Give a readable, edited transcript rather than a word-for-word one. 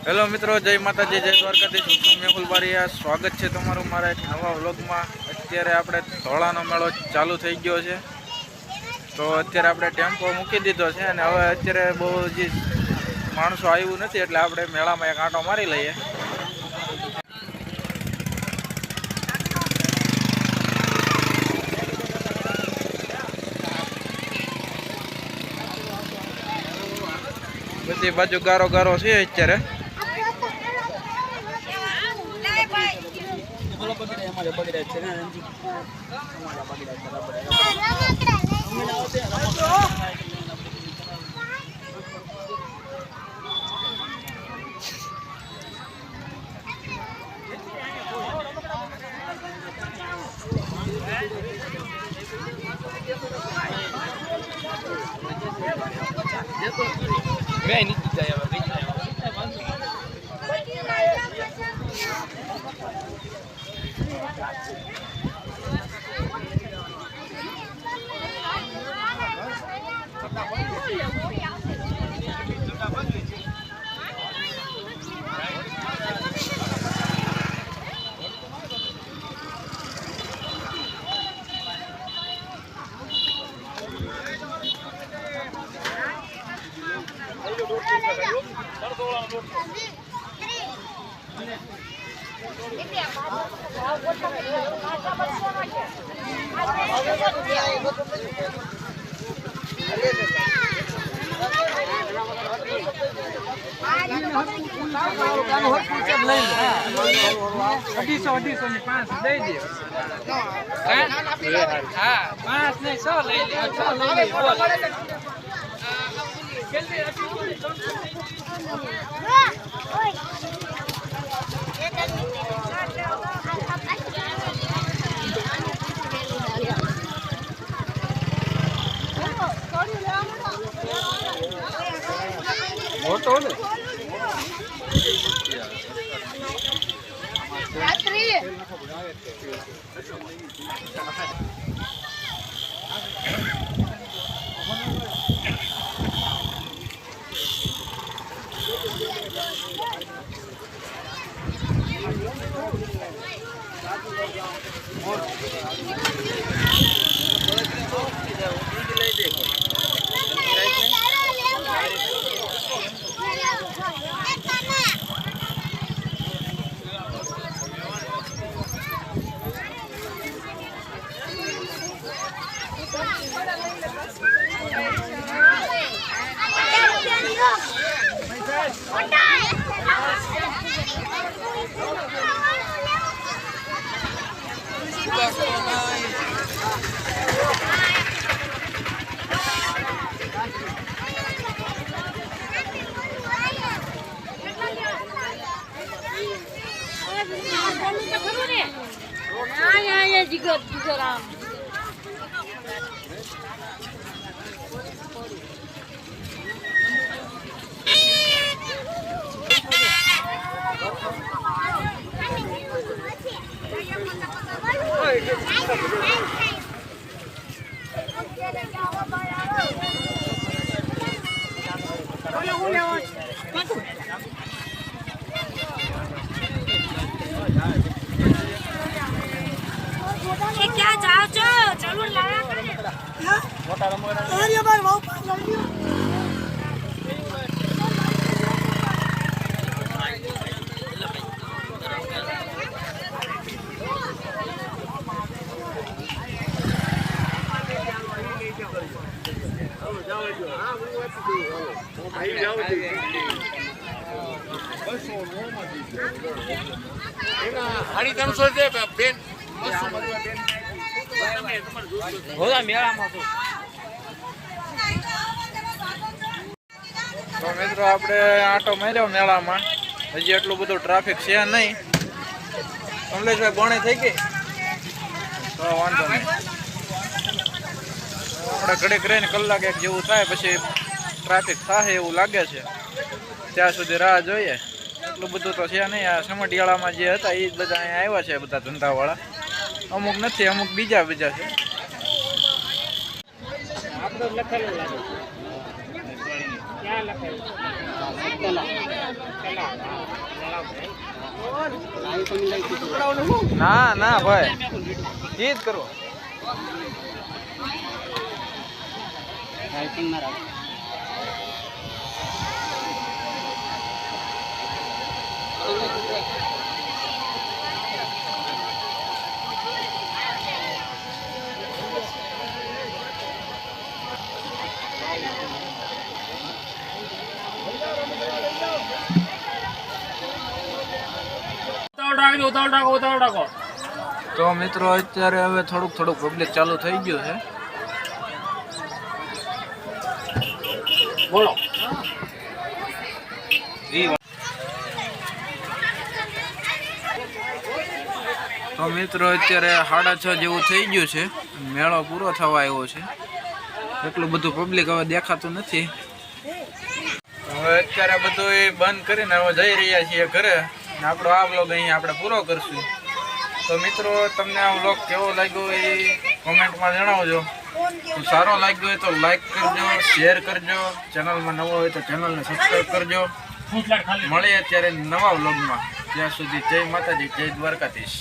Hello મિત્રો, જય માતાજી, જય દ્વારકાધીશ। હું છું મેહુલ બારિયા। સ્વાગત છે તમારું મારા એક નવા વ્લોગમાં। અત્યારે આપણે ધોળાનો મેળો ચાલુ થઈ ગયો છે, તો અત્યારે આપણે ટેમ્પો મૂકી દીધો છે અને હવે અત્યારે બહુ જ માણસો આવ્યું નથી, એટલે આપણે મેળામાં એક આંટો મારી લઈએ। બધી બાજુ ગારો ગારો છે અત્યારે। મોટો ને क्या जाओ चो चलो लाया अरे भाई वाओ पास लड़ लियो हरी 300 છે બેન તો મિત્રો આપણે આંટો માર્યો મેળામાં। હજી એટલું બધું ટ્રાફિક છે નહીં। કમલેશભાઈ બોણી થઈ ગઈ તો વાંધો નહીં, આપણે ઘડીક રહીને કલાક એક જેવું થાય પછી ટ્રાફિક થાય એવું લાગે છે, ત્યાં સુધી રાહ જોઈએ। એટલું બધું તો છે નહીં। આ સમઢિયાળામાં જે હતા એ જ બધા અહીંયા આવ્યા છે, બધા ધંધાવાળા। અમુક નથી, અમુક બીજા છે। લખેલું લાગે ક્યાં લખેલું? ના ના ભાઈ ઈ જ કરો. તો મિત્રો અત્યારે હવે થોડુંક પબ્લિક ચાલુ થઈ ગયું છે. બોલો. તો મિત્રો અત્યારે 6:30 જેવું થઈ ગયું છે. મેળો પૂરો થવા આવ્યો છે. એટલું બધું પબ્લિક હવે દેખાતું નથી. હવે અત્યારે બધું એ બંધ કરીને હવે જઈ રહ્યા છીએ ઘરે. ને આપણો આ વ્લોગ અહીં આપણે પૂરો કરશું. તો મિત્રો તમને આ વ્લોગ કેવો લાગ્યો એ કોમેન્ટમાં જણાવજો. તો સારો લાગ્યો હોય તો લાઈક કરજો, શેર કરજો. ચેનલમાં નવો હોય તો ચેનલને સબસ્ક્રાઈબ કરજો. મળીએ અત્યારે નવા વ્લોગમાં. ત્યાં સુધી જય માતાજી, જય દ્વારકાધીશ.